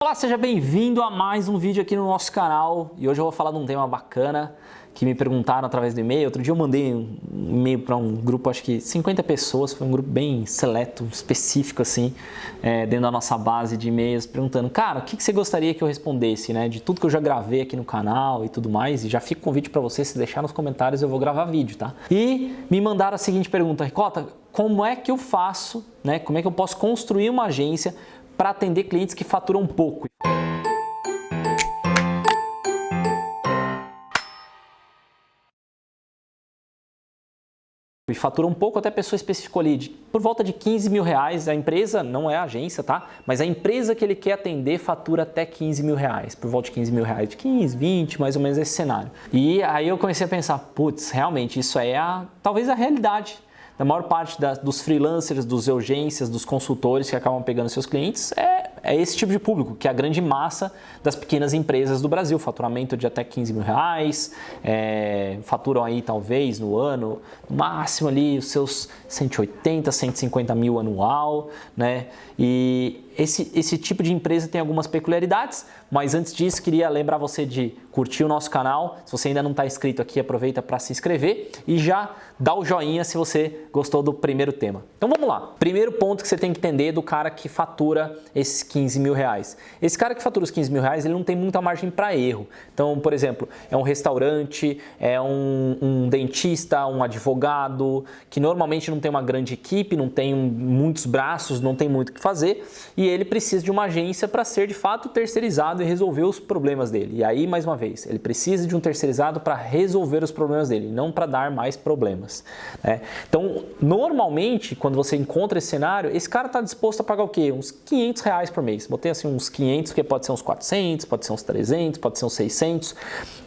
Olá, seja bem-vindo a mais um vídeo aqui no nosso canal e hoje eu vou falar de um tema bacana que me perguntaram através do e-mail. Outro dia eu mandei um e-mail para um grupo, acho que 50 pessoas, foi um grupo bem seleto, específico assim, dentro da nossa base de e-mails, perguntando, cara, o que você gostaria que eu respondesse, né? De tudo que eu já gravei aqui no canal e tudo mais, e já fica o convite para você, se deixar nos comentários eu vou gravar vídeo, tá? E me mandaram a seguinte pergunta, Ricota, como é que eu faço, né? Como é que eu posso construir uma agência para atender clientes que faturam pouco? E fatura um pouco, até a pessoa especificou ali, por volta de 15 mil reais, a empresa, não é a agência, tá? Mas a empresa que ele quer atender fatura até 15 mil reais, por volta de 15 mil reais, de 15, 20, mais ou menos esse cenário. E aí eu comecei a pensar, putz, realmente isso é talvez a realidade da maior parte dos freelancers, dos agências, dos consultores que acabam pegando seus clientes, é esse tipo de público, que é a grande massa das pequenas empresas do Brasil, faturamento de até 15 mil reais, faturam aí talvez no ano, no máximo ali os seus 180, 150 mil anual, né? E esse tipo de empresa tem algumas peculiaridades, mas antes disso queria lembrar você de curtir o nosso canal. Se você ainda não está inscrito aqui, aproveita para se inscrever e já dá o joinha se você gostou do primeiro tema. Então vamos lá. Primeiro ponto que você tem que entender do cara que fatura esses 15 mil reais. Esse cara que fatura os 15 mil reais, ele não tem muita margem para erro. Então, por exemplo, é um restaurante, é um dentista, um advogado, que normalmente não tem uma grande equipe, não tem muitos braços, não tem muito o que fazer, e ele precisa de uma agência para ser de fato terceirizado e resolver os problemas dele. E aí, mais uma vez, ele precisa de um terceirizado para resolver os problemas dele, não para dar mais problemas, né? Então, normalmente, quando você encontra esse cenário, esse cara está disposto a pagar o quê? Uns 500 reais por mês. Botei assim uns 500, porque pode ser uns 400, pode ser uns 300, pode ser uns 600,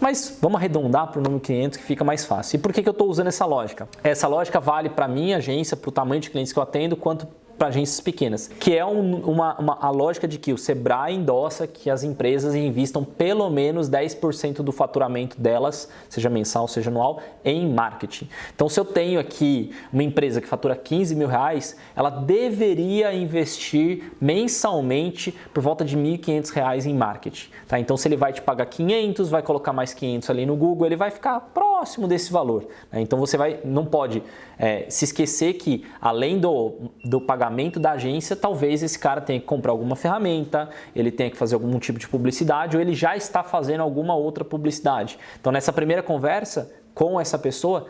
mas vamos arredondar para o número 500 que fica mais fácil. E por que eu estou usando essa lógica? Essa lógica vale para a minha agência, para o tamanho de clientes que eu atendo, quanto para agências pequenas, que é a lógica de que o Sebrae endossa que as empresas investam pelo menos 10% do faturamento delas, seja mensal, seja anual, em marketing. Então, se eu tenho aqui uma empresa que fatura 15 mil reais, ela deveria investir mensalmente por volta de R$ 1.500 em marketing, tá? Então, se ele vai te pagar 500, vai colocar mais 500 ali no Google, ele vai ficar próximo desse valor, né? Então, você não pode se esquecer que, além do pagamento da agência, talvez esse cara tenha que comprar alguma ferramenta, ele tenha que fazer algum tipo de publicidade, ou ele já está fazendo alguma outra publicidade. Então, nessa primeira conversa com essa pessoa,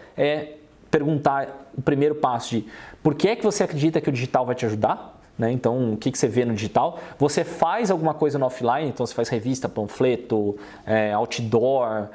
perguntar o primeiro passo de por que é que você acredita que o digital vai te ajudar? Né? Então, o que você vê no digital? Você faz alguma coisa no offline, então você faz revista, panfleto, outdoor,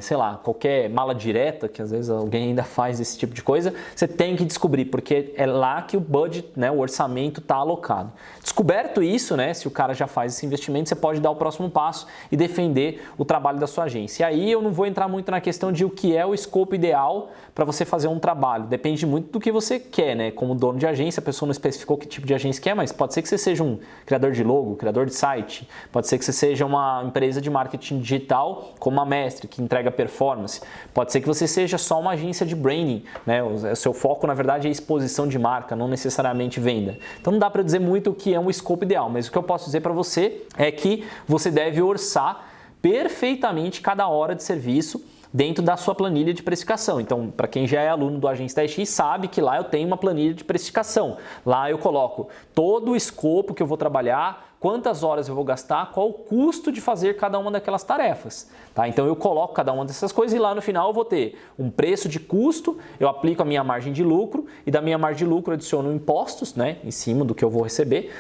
sei lá, qualquer mala direta, que às vezes alguém ainda faz esse tipo de coisa, você tem que descobrir, porque é lá que o budget, né, o orçamento está alocado. Descoberto isso, né, se o cara já faz esse investimento, você pode dar o próximo passo e defender o trabalho da sua agência. E aí eu não vou entrar muito na questão de o que é o escopo ideal para você fazer um trabalho. Depende muito do que você quer, né? Como dono de agência, a pessoa não especificou que tipo de agência quer, mas pode ser que você seja um criador de logo, criador de site, pode ser que você seja uma empresa de marketing digital como a Mestre, que entrega performance, pode ser que você seja só uma agência de branding, né? O seu foco, na verdade, é exposição de marca, não necessariamente venda. Então não dá para dizer muito o que é um escopo ideal, mas o que eu posso dizer para você é que você deve orçar perfeitamente cada hora de serviço dentro da sua planilha de precificação. Então, para quem já é aluno do Agência 10X, sabe que lá eu tenho uma planilha de precificação. Lá eu coloco todo o escopo que eu vou trabalhar, quantas horas eu vou gastar, qual o custo de fazer cada uma daquelas tarefas, tá? Então eu coloco cada uma dessas coisas e lá no final eu vou ter um preço de custo, eu aplico a minha margem de lucro e da minha margem de lucro eu adiciono impostos, né, em cima do que eu vou receber,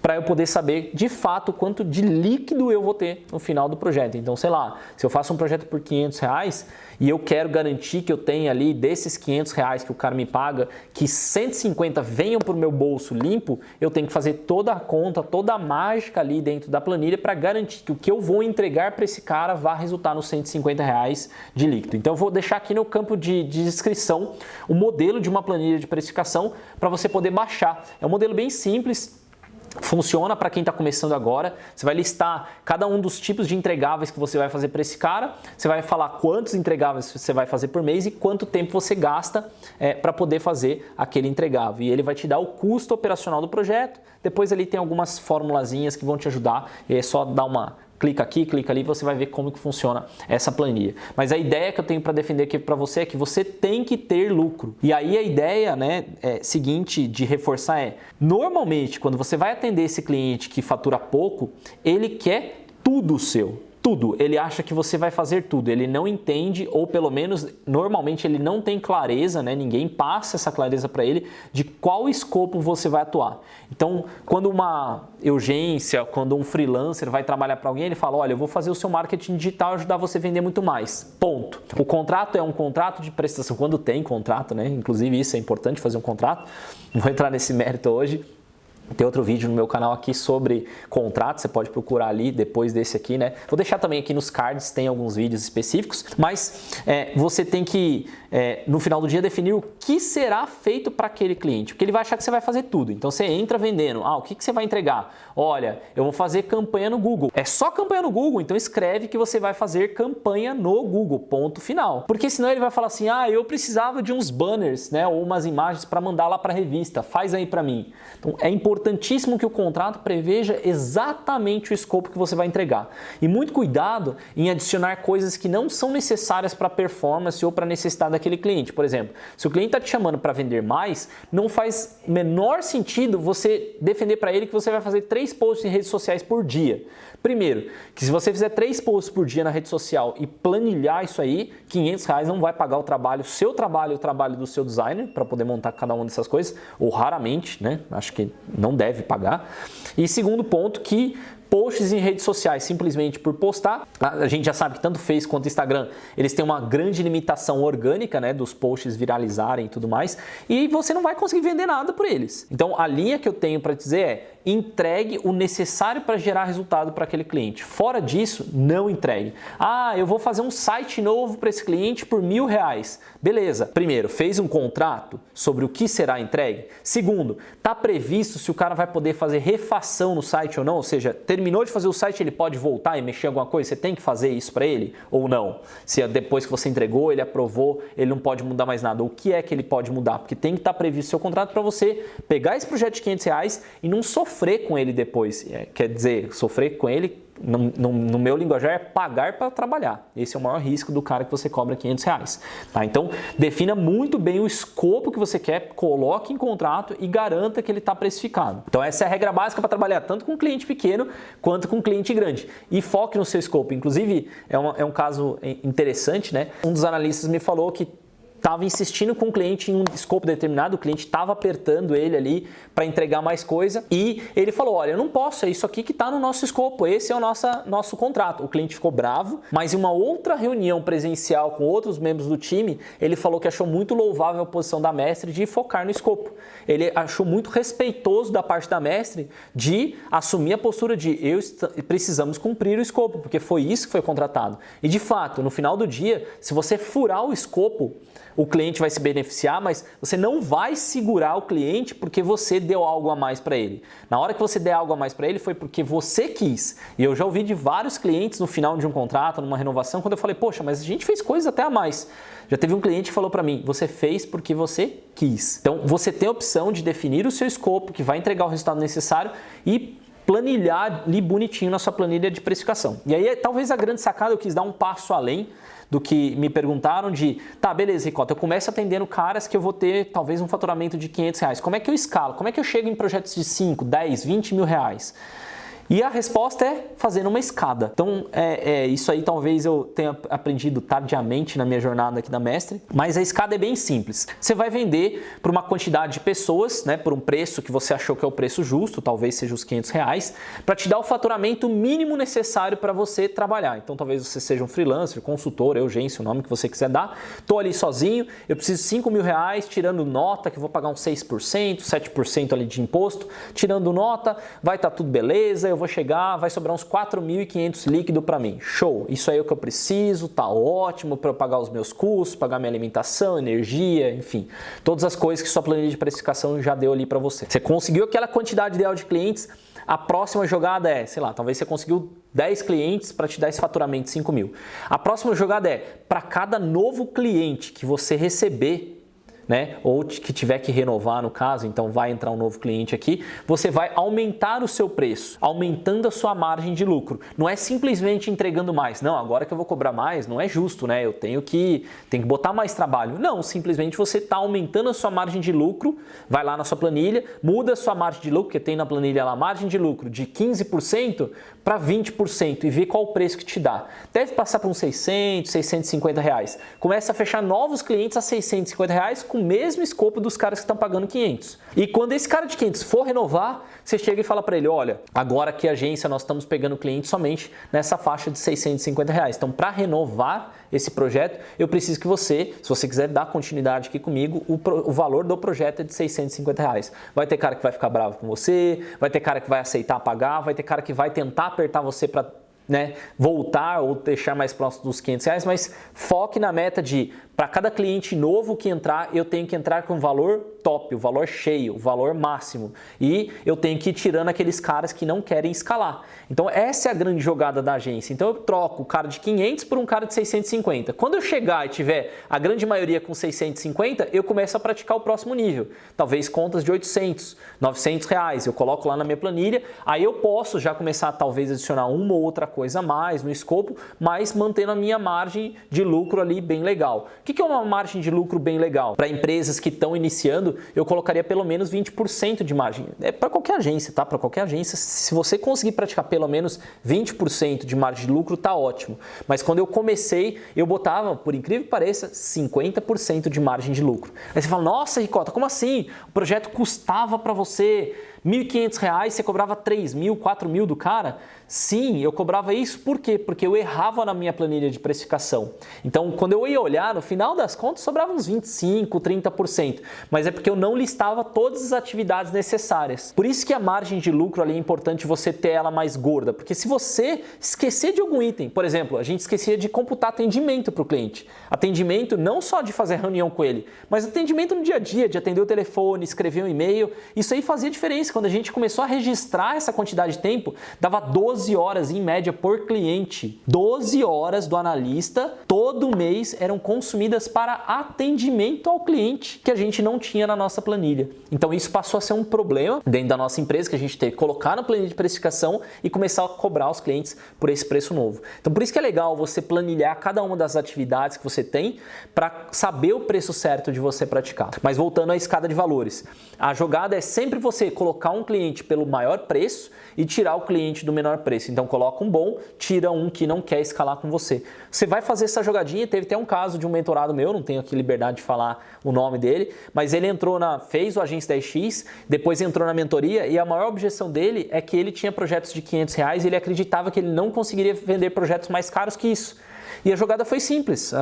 para eu poder saber de fato quanto de líquido eu vou ter no final do projeto. Então, sei lá, se eu faço um projeto por 500 reais e eu quero garantir que eu tenha ali desses 500 reais que o cara me paga, que 150 venham para o meu bolso limpo, eu tenho que fazer toda a conta, toda a mágica ali dentro da planilha para garantir que o que eu vou entregar para esse cara vá resultar nos 150 reais de líquido. Então, eu vou deixar aqui no campo de descrição o modelo de uma planilha de precificação para você poder baixar. É um modelo bem simples. Funciona para quem está começando agora. Você vai listar cada um dos tipos de entregáveis que você vai fazer para esse cara. Você vai falar quantos entregáveis você vai fazer por mês e quanto tempo você gasta para poder fazer aquele entregável. E ele vai te dar o custo operacional do projeto. Depois ali tem algumas formulazinhas que vão te ajudar. E é só dar uma clica aqui, clica ali, você vai ver como que funciona essa planilha. Mas a ideia que eu tenho para defender aqui para você é que você tem que ter lucro. E aí a ideia, né, seguinte de reforçar normalmente, quando você vai atender esse cliente que fatura pouco, ele quer tudo seu. Tudo, ele acha que você vai fazer tudo, ele não entende, ou pelo menos normalmente ele não tem clareza, né? Ninguém passa essa clareza para ele de qual escopo você vai atuar. Então, quando uma urgência, quando um freelancer vai trabalhar para alguém, ele fala, olha, eu vou fazer o seu marketing digital e ajudar você a vender muito mais, ponto. O contrato é um contrato de prestação, quando tem contrato, né? Inclusive isso é importante, fazer um contrato, não vou entrar nesse mérito hoje. Tem outro vídeo no meu canal aqui sobre contrato, você pode procurar ali depois desse aqui, né? Vou deixar também aqui nos cards, tem alguns vídeos específicos, mas você tem que, no final do dia, definir o que será feito para aquele cliente, porque ele vai achar que você vai fazer tudo. Então você entra vendendo, o que você vai entregar? Olha, eu vou fazer campanha no Google. É só campanha no Google, então escreve que você vai fazer campanha no Google, ponto final. Porque senão ele vai falar assim, eu precisava de uns banners, né? Ou umas imagens para mandar lá para a revista, faz aí para mim. Então é importantíssimo que o contrato preveja exatamente o escopo que você vai entregar. E muito cuidado em adicionar coisas que não são necessárias para a performance ou para a necessidade daquele cliente. Por exemplo, se o cliente está te chamando para vender mais, não faz menor sentido você defender para ele que você vai fazer 3 posts em redes sociais por dia. Primeiro, que se você fizer 3 posts por dia na rede social e planilhar isso aí, R$500 não vai pagar o trabalho, seu trabalho e o trabalho do seu designer para poder montar cada uma dessas coisas, ou raramente, né? Acho que não deve pagar. E segundo ponto, que posts em redes sociais, simplesmente por postar, a gente já sabe que tanto Face quanto Instagram, eles têm uma grande limitação orgânica, né, dos posts viralizarem e tudo mais, e você não vai conseguir vender nada por eles. Então a linha que eu tenho para dizer é, entregue o necessário para gerar resultado para aquele cliente. Fora disso, não entregue. Eu vou fazer um site novo para esse cliente por R$1.000. Beleza. Primeiro, fez um contrato sobre o que será entregue? Segundo, está previsto se o cara vai poder fazer refação no site ou não? Ou seja, terminou de fazer o site, ele pode voltar e mexer em alguma coisa? Você tem que fazer isso para ele ou não? Se depois que você entregou, ele aprovou, ele não pode mudar mais nada. O que é que ele pode mudar? Porque tem que estar previsto o seu contrato para você pegar esse projeto de R$500 e não sofrer com ele depois. Quer dizer, sofrer com ele, no meu linguajar, é pagar para trabalhar. Esse é o maior risco do cara que você cobra R$500. Tá? Então, defina muito bem o escopo que você quer, coloque em contrato e garanta que ele está precificado. Então, essa é a regra básica para trabalhar tanto com cliente pequeno quanto com cliente grande. E foque no seu escopo. Inclusive, é um caso interessante, né? Um dos analistas me falou que estava insistindo com o cliente em um escopo determinado, o cliente estava apertando ele ali para entregar mais coisa e ele falou, olha, eu não posso, é isso aqui que está no nosso escopo, esse é o nosso contrato. O cliente ficou bravo, mas em uma outra reunião presencial com outros membros do time, ele falou que achou muito louvável a posição da mestre de focar no escopo. Ele achou muito respeitoso da parte da mestre de assumir a postura de precisamos cumprir o escopo, porque foi isso que foi contratado. E de fato, no final do dia, se você furar o escopo, o cliente vai se beneficiar, mas você não vai segurar o cliente porque você deu algo a mais para ele. Na hora que você der algo a mais para ele foi porque você quis. E eu já ouvi de vários clientes no final de um contrato, numa renovação, quando eu falei, poxa, mas a gente fez coisas até a mais. Já teve um cliente que falou para mim, você fez porque você quis. Então, você tem a opção de definir o seu escopo, que vai entregar o resultado necessário e planilhar ali bonitinho na sua planilha de precificação. E aí, talvez a grande sacada, eu quis dar um passo além do que me perguntaram de, tá, beleza, Ricota, eu começo atendendo caras que eu vou ter talvez um faturamento de R$500. Como é que eu escalo? Como é que eu chego em projetos de 5, 10, 20 mil reais? E a resposta é fazendo uma escada. Então, isso aí talvez eu tenha aprendido tardiamente na minha jornada aqui da Mestre, mas a escada é bem simples. Você vai vender para uma quantidade de pessoas, né, por um preço que você achou que é o preço justo, talvez seja os R$500, para te dar o faturamento mínimo necessário para você trabalhar. Então, talvez você seja um freelancer, consultor, urgência, o nome que você quiser dar. Estou ali sozinho, eu preciso de R$5 mil, tirando nota, que eu vou pagar uns 6%, 7% ali de imposto, tirando nota, vai estar tudo beleza, eu vou chegar, vai sobrar uns 4.500 líquido para mim. Show, isso aí é o que eu preciso, tá ótimo para eu pagar os meus custos, pagar minha alimentação, energia, enfim, todas as coisas que sua planilha de precificação já deu ali para você. Você conseguiu aquela quantidade ideal de clientes, a próxima jogada é, sei lá, talvez você conseguiu 10 clientes para te dar esse faturamento de 5 mil. A próxima jogada é, para cada novo cliente que você receber, né, ou que tiver que renovar no caso, então vai entrar um novo cliente aqui, você vai aumentar o seu preço, aumentando a sua margem de lucro. Não é simplesmente entregando mais. Não, agora que eu vou cobrar mais, não é justo, né? Eu tenho que botar mais trabalho. Não, simplesmente você está aumentando a sua margem de lucro, vai lá na sua planilha, muda a sua margem de lucro, porque tem na planilha lá margem de lucro de 15% para 20% e vê qual o preço que te dá. Deve passar por uns 600, 650 reais. Começa a fechar novos clientes a 650 reais com o mesmo escopo dos caras que estão pagando 500. E quando esse cara de 500 for renovar, você chega e fala para ele, olha, agora aqui a agência nós estamos pegando cliente somente nessa faixa de 650 reais. Então, para renovar esse projeto, eu preciso que você, se você quiser dar continuidade aqui comigo, o valor do projeto é de 650 reais. Vai ter cara que vai ficar bravo com você, vai ter cara que vai aceitar pagar, vai ter cara que vai tentar apertar você para, né, voltar ou deixar mais próximo dos 500 reais, mas foque na meta de, para cada cliente novo que entrar, eu tenho que entrar com o valor top, o valor cheio, o valor máximo. E eu tenho que ir tirando aqueles caras que não querem escalar. Então essa é a grande jogada da agência. Então eu troco o cara de 500 por um cara de 650. Quando eu chegar e tiver a grande maioria com 650, eu começo a praticar o próximo nível. Talvez contas de 800, 900 reais. Eu coloco lá na minha planilha, aí eu posso já começar a talvez adicionar uma ou outra coisa a mais no escopo, mas mantendo a minha margem de lucro ali bem legal. O que é uma margem de lucro bem legal? Para empresas que estão iniciando, eu colocaria pelo menos 20% de margem. É para qualquer agência, tá? Para qualquer agência, se você conseguir praticar pelo menos 20% de margem de lucro, tá ótimo. Mas quando eu comecei, eu botava, por incrível que pareça, 50% de margem de lucro. Aí você fala, nossa, Ricota, como assim? O projeto custava para você R$1.500, você cobrava 3.000, 4.000 do cara? Sim, eu cobrava isso por quê? Porque eu errava na minha planilha de precificação. Então, quando eu ia olhar, no final das contas, sobrava uns 25%, 30%. Mas é porque eu não listava todas as atividades necessárias. Por isso que a margem de lucro ali é importante você ter ela mais gorda. Porque se você esquecer de algum item, por exemplo, a gente esquecia de computar atendimento para o cliente. Atendimento não só de fazer reunião com ele, mas atendimento no dia a dia, de atender o telefone, escrever um e-mail. Isso aí fazia diferença. Quando a gente começou a registrar essa quantidade de tempo, dava 12 horas em média por cliente. 12 horas do analista todo mês eram consumidas para atendimento ao cliente que a gente não tinha na nossa planilha. Então isso passou a ser um problema dentro da nossa empresa que a gente teve que colocar na planilha de precificação e começar a cobrar os clientes por esse preço novo. Então por isso que é legal você planilhar cada uma das atividades que você tem para saber o preço certo de você praticar. Mas voltando à escada de valores, a jogada é sempre você colocar um cliente pelo maior preço e tirar o cliente do menor preço. Então coloca um bom, tira um que não quer escalar com você. Você vai fazer essa jogadinha, teve até um caso de um mentorado meu, não tenho aqui liberdade de falar o nome dele, mas ele fez o Agência 10X, depois entrou na mentoria e a maior objeção dele é que ele tinha projetos de R$500 e ele acreditava que ele não conseguiria vender projetos mais caros que isso. E a jogada foi simples,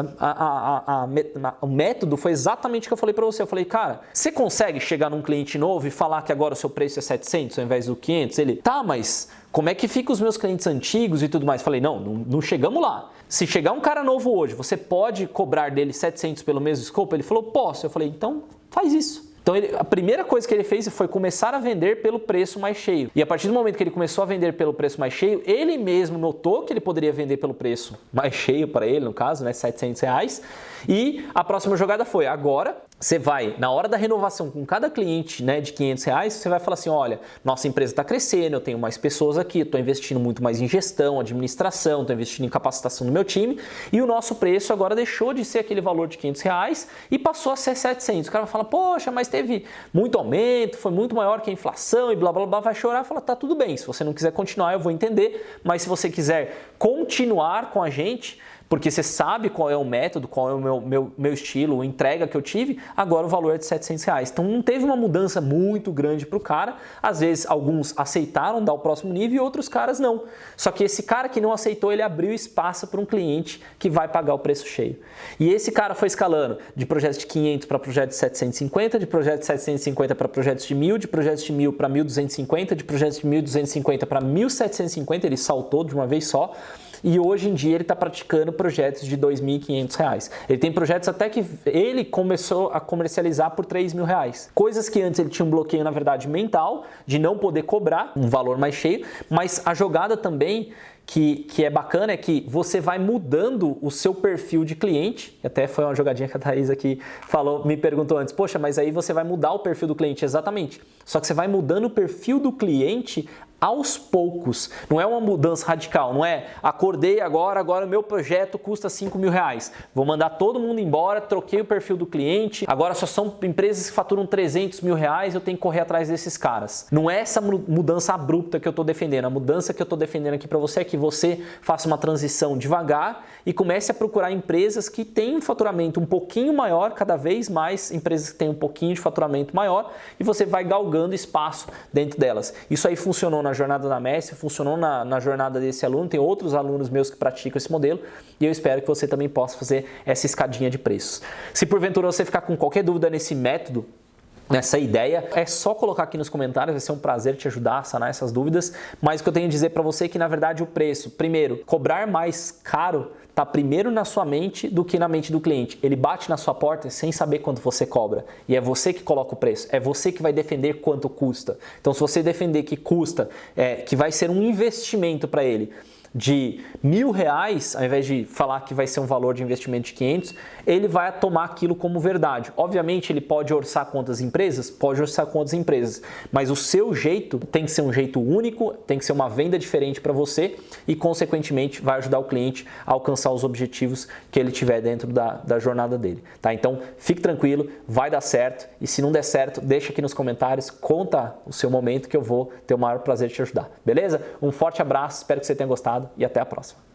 o método foi exatamente o que eu falei para você. Eu falei, cara, você consegue chegar num cliente novo e falar que agora o seu preço é 700 ao invés do 500? Ele, tá, mas como é que fica os meus clientes antigos e tudo mais? Eu falei, não chegamos lá. Se chegar um cara novo hoje, você pode cobrar dele 700 pelo mesmo escopo? Ele falou, posso. Eu falei, então faz isso. Então a primeira coisa que ele fez foi começar a vender pelo preço mais cheio. E a partir do momento que ele começou a vender pelo preço mais cheio, ele mesmo notou que ele poderia vender pelo preço mais cheio para ele, no caso, né, R$700. E a próxima jogada foi, agora você vai, na hora da renovação com cada cliente, né, de R$500, você vai falar assim, olha, nossa empresa está crescendo, eu tenho mais pessoas aqui, estou investindo muito mais em gestão, administração, estou investindo em capacitação do meu time e o nosso preço agora deixou de ser aquele valor de R$500 e passou a ser 700. O cara vai falar, poxa, mas teve muito aumento, foi muito maior que a inflação e blá, blá, blá, vai chorar e falar, tá tudo bem, se você não quiser continuar eu vou entender, mas se você quiser continuar com a gente, porque você sabe qual é o método, qual é o meu estilo, a entrega que eu tive, agora o valor é de R$700. Então não teve uma mudança muito grande para o cara, às vezes alguns aceitaram dar o próximo nível e outros caras não. Só que esse cara que não aceitou, ele abriu espaço para um cliente que vai pagar o preço cheio. E esse cara foi escalando de projetos de 500 para projetos de 750, de projetos de 750 para projetos de 1.000, de projetos de 1.000 para 1.250, de projetos de 1.250 para 1.750, ele saltou de uma vez só. E hoje em dia ele está praticando projetos de R$2.500. Ele tem projetos até que ele começou a comercializar por R$3.000. Coisas que antes ele tinha um bloqueio, na verdade, mental, de não poder cobrar um valor mais cheio, mas a jogada também que é bacana é que você vai mudando o seu perfil de cliente. Até foi uma jogadinha que a Thaís aqui falou, me perguntou antes, poxa, mas aí você vai mudar o perfil do cliente. Exatamente. Só que você vai mudando o perfil do cliente aos poucos. Não é uma mudança radical, não é acordei agora o meu projeto custa R$5.000. Vou mandar todo mundo embora, troquei o perfil do cliente, agora só são empresas que faturam R$300.000, eu tenho que correr atrás desses caras. Não é essa mudança abrupta que eu estou defendendo. A mudança que eu estou defendendo aqui para você é que você faça uma transição devagar e comece a procurar empresas que têm um faturamento um pouquinho maior, cada vez mais empresas que têm um pouquinho de faturamento maior, e você vai galgando espaço dentro delas. Isso aí funcionou na jornada da Messi, funcionou na jornada desse aluno, tem outros alunos meus que praticam esse modelo e eu espero que você também possa fazer essa escadinha de preços. Se porventura você ficar com qualquer dúvida nesse método, nessa ideia, é só colocar aqui nos comentários, vai ser um prazer te ajudar a sanar essas dúvidas, mas o que eu tenho a dizer para você é que na verdade o preço, primeiro, cobrar mais caro está primeiro na sua mente do que na mente do cliente. Ele bate na sua porta sem saber quanto você cobra. E é você que coloca o preço. É você que vai defender quanto custa. Então, se você defender que custa, que vai ser um investimento para ele de R$1.000, ao invés de falar que vai ser um valor de investimento de 500, ele vai tomar aquilo como verdade. Obviamente, ele pode orçar com outras empresas? Pode orçar com outras empresas, mas o seu jeito tem que ser um jeito único, tem que ser uma venda diferente para você e, consequentemente, vai ajudar o cliente a alcançar os objetivos que ele tiver dentro da jornada dele. Tá? Então, fique tranquilo, vai dar certo e se não der certo, deixa aqui nos comentários, conta o seu momento que eu vou ter o maior prazer de te ajudar. Beleza? Um forte abraço, espero que você tenha gostado e até a próxima.